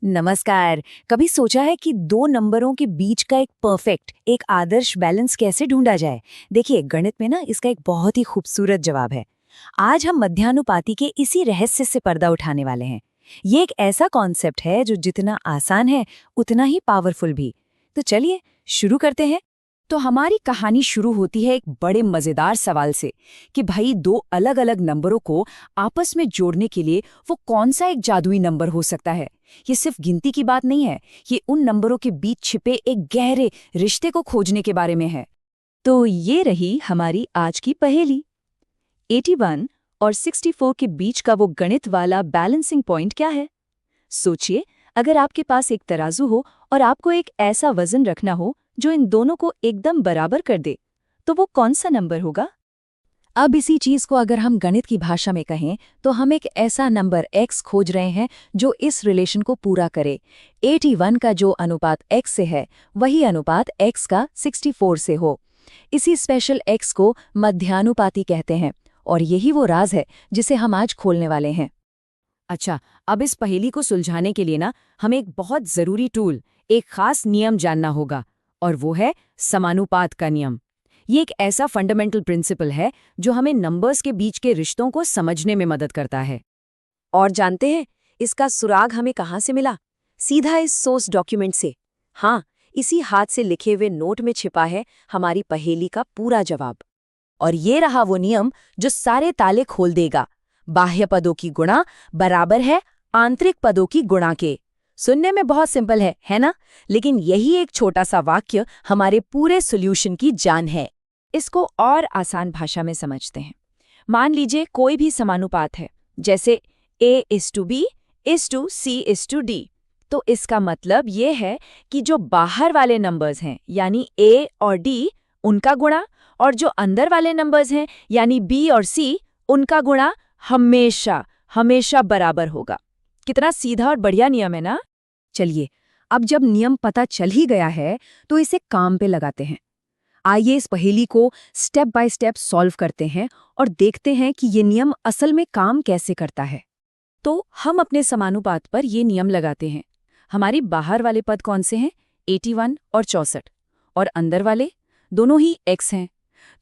नमस्कार। कभी सोचा है कि दो नंबरों के बीच का एक परफेक्ट, एक आदर्श बैलेंस कैसे ढूंढा जाए? देखिए, गणित में ना इसका एक बहुत ही खूबसूरत जवाब है। आज हम मध्यानुपाती के इसी रहस्य से पर्दा उठाने वाले हैं। ये एक ऐसा कॉन्सेप्ट है जो जितना आसान है उतना ही पावरफुल भी। तो चलिए शुरू करते हैं। तो हमारी कहानी शुरू होती है एक बड़े मजेदार सवाल से कि भाई दो अलग अलग नंबरों को आपस में जोड़ने के लिए वो कौन सा एक जादुई नंबर हो सकता है। ये सिर्फ गिनती की बात नहीं है, ये उन नंबरों के बीच छिपे एक गहरे रिश्ते को खोजने के बारे में है। तो ये रही हमारी आज की पहेली। 81 और 64 के बीच का वो गणित वाला बैलेंसिंग पॉइंट क्या है? सोचिए, अगर आपके पास एक तराजू हो और आपको एक ऐसा वजन रखना हो जो इन दोनों को एकदम बराबर कर दे, तो वो कौन सा नंबर होगा? अब इसी चीज को अगर हम गणित की भाषा में कहें तो हम एक ऐसा नंबर x खोज रहे हैं जो इस रिलेशन को पूरा करे। 81 का जो अनुपात x से है वही अनुपात x का 64 से हो। इसी स्पेशल x को मध्यानुपाती कहते हैं और यही वो राज है जिसे हम आज खोलने वाले हैं। अच्छा, अब इस पहेली को सुलझाने के लिए ना हमें एक बहुत जरूरी टूल, एक खास नियम जानना होगा, और वो है समानुपात का नियम। ये एक ऐसा फंडामेंटल प्रिंसिपल है जो हमें नंबर्स के बीच के रिश्तों को समझने में मदद करता है। और जानते हैं इसका सुराग हमें कहाँ से मिला? सीधा इस सोर्स डॉक्यूमेंट से। हाँ, इसी हाथ से लिखे हुए नोट में छिपा है हमारी पहेली का पूरा जवाब। और ये रहा वो नियम जो सारे ताले खोल देगा। बाह्य पदों की गुणा बराबर है आंतरिक पदों की गुणा के। सुनने में बहुत सिंपल है ना? लेकिन यही एक छोटा सा वाक्य हमारे पूरे सॉल्यूशन की जान है। इसको और आसान भाषा में समझते हैं। मान लीजिए कोई भी समानुपात है, जैसे a:b = c:d। तो इसका मतलब ये है कि जो बाहर वाले नंबर्स हैं यानी a और d, उनका गुणा, और जो अंदर वाले नंबर्स हैं यानी b और c, उनका गुणा हमेशा हमेशा बराबर होगा। कितना सीधा और बढ़िया नियम है ना? चलिए, अब जब नियम पता चल ही गया है तो इसे काम पे लगाते हैं। आइए इस पहेली को स्टेप बाय स्टेप सॉल्व करते हैं और देखते हैं कि ये नियम असल में काम कैसे करता है। तो हम अपने समानुपात पर ये नियम लगाते हैं। हमारी बाहर वाले पद कौन से हैं? 81 और 64। और अंदर वाले दोनों ही x हैं।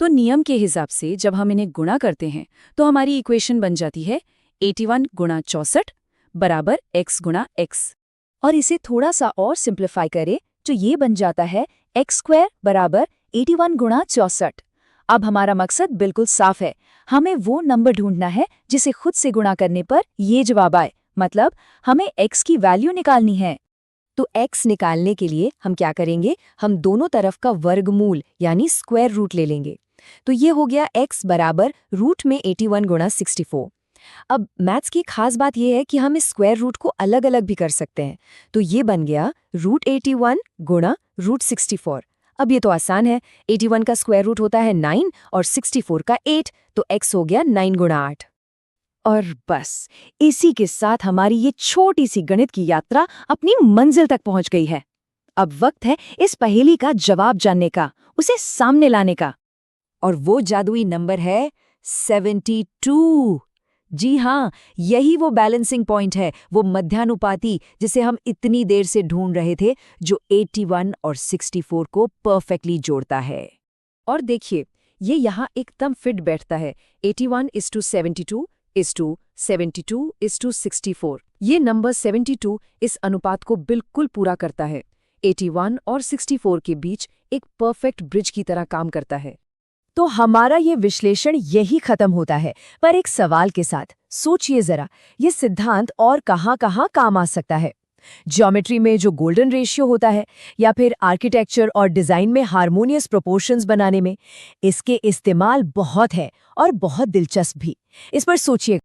तो नियम के हिसाब से जब हम इन्हें गुणा करते हैं तो हमारी इक्वेशन बन जाती है 81 गुणा 64 बराबर x गुणा x। और इसे थोड़ा सा और सिंप्लीफाई करें तो ये बन जाता है x² बराबर 81 गुणा 64। अब हमारा मकसद बिल्कुल साफ है, हमें वो नंबर ढूंढना है जिसे खुद से गुणा करने पर ये जवाब आए, मतलब हमें x की वैल्यू निकालनी है। तो x निकालने के लिए हम क्या करेंगे? हम दोनों तरफ का वर्गमूल यानी स्क्वायर रूट ले लेंगे। तो ये हो गया x बराबर रूट में 81 गुणा 64। अब मैथ्स की खास बात यह है कि हम इस स्क्वायर रूट को अलग अलग भी कर सकते हैं। तो ये बन गया रूट 81 गुणा रूट 64। अब ये तो आसान है, 81 का स्क्वायर रूट होता है 9 और 64 का 8, तो x हो गया 9 गुणा 8। और बस इसी के साथ हमारी ये छोटी सी गणित की यात्रा अपनी मंजिल तक पहुंच गई है। अब वक्त है इस पहेली का जवाब जानने का, उसे सामने लाने का। और वो जादुई नंबर है 72। जी हाँ, यही वो बैलेंसिंग पॉइंट है, वो मध्यानुपाती जिसे हम इतनी देर से ढूंढ रहे थे, जो 81 और 64 को परफेक्टली जोड़ता है। और देखिए, ये यहाँ एकदम फिट बैठता है। 81:72 72:64। ये नंबर 72 इस अनुपात को बिल्कुल पूरा करता है। 81 और 64 के बीच एक परफेक्ट ब्रिज की तरह काम करता है। तो हमारा ये विश्लेषण यही खत्म होता है, पर एक सवाल के साथ। सोचिए जरा, ये सिद्धांत और कहाँ-कहाँ काम आ सकता है? ज्योमेट्री में जो गोल्डन रेशियो होता है, या फिर आर्किटेक्चर और डिजाइन में हार्मोनियस प्रोपोर्शंस बनाने में। इसके इस्तेमाल बहुत है और बहुत दिलचस्प भी। इस पर सोचिए।